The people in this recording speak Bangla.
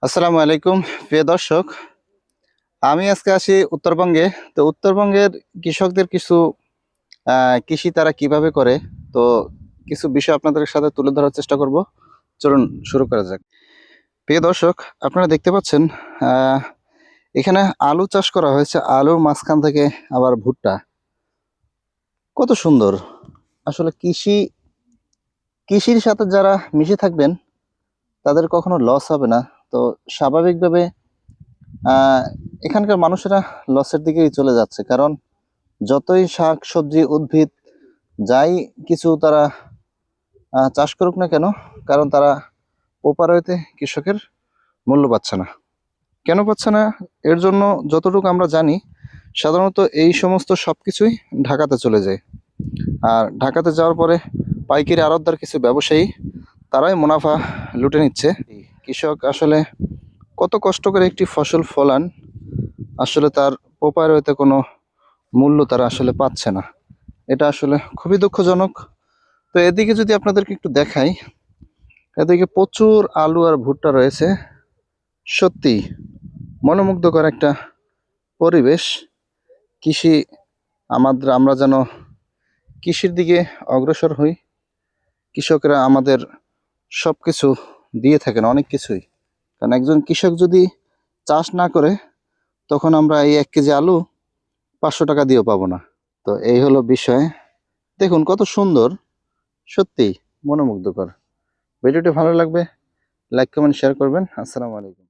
আসসালামু আলাইকুম প্রিয় দর্শক। আমি আজকে আসি উত্তরবঙ্গে। তো উত্তরবঙ্গের কৃষকদের কিছু কৃষি তারা কিভাবে করে, তো কিছু বিষয় আপনাদের সাথে তুলে ধরার চেষ্টা করব। চলুন শুরু করা যাক। প্রিয় দর্শক, আপনারা দেখতে পাচ্ছেন আহ, এখানে আলু চাষ করা হয়েছে। আলুর মাঝখান থেকে আবার ভুট্টা, কত সুন্দর। আসলে কৃষির সাথে যারা মিশে থাকবেন তাদের কখনো লস হবে না। তো স্বাভাবিকভাবে আহ, এখানকার মানুষেরা লসের দিকেই চলে যাচ্ছে, কারণ যতই শাক সবজি উদ্ভিদ যাই কিছু তারা চাষ করুক না কেন, কারণ তারা প্রপার ওয়েতে কৃষকের মূল্য পাচ্ছে না। কেন পাচ্ছে না? এর জন্য যতটুকু আমরা জানি, সাধারণত এই সমস্ত সব কিছুই ঢাকাতে চলে যায়। আর ঢাকাতে যাওয়ার পরে পাইকারি আড়তদার কিছু ব্যবসায়ী তারাই মুনাফা লুটে নিচ্ছে। কৃষক আসলে কত কষ্ট করে একটি ফসল ফলান, আসলে তার প্রপার ওয়েতে কোনো মূল্য তারা আসলে পাচ্ছে না। এটা আসলে খুবই দুঃখজনক। তো এদিকে যদি আপনাদেরকে একটু দেখাই, এদিকে প্রচুর আলু আর ভুট্টা রয়েছে। সত্যি মনোমুগ্ধকর একটা পরিবেশ। কৃষি আমরা যেন কৃষির দিকে অগ্রসর হই। কৃষকরা আমাদের সব কিছু দিয়ে থাকেন, অনেক কিছুই। কারণ একজন কৃষক যদি চাষ না করে, তখন আমরা এই 1 কেজি আলু 500 টাকা দিয়েও পাবো না। তো এই হলো বিষয়। দেখুন কত সুন্দর, সত্যি মনোমুগ্ধকর। ভিডিওটি ভালো লাগবে লাইক কমেন্ট শেয়ার করবেন। আসসালামু আলাইকুম।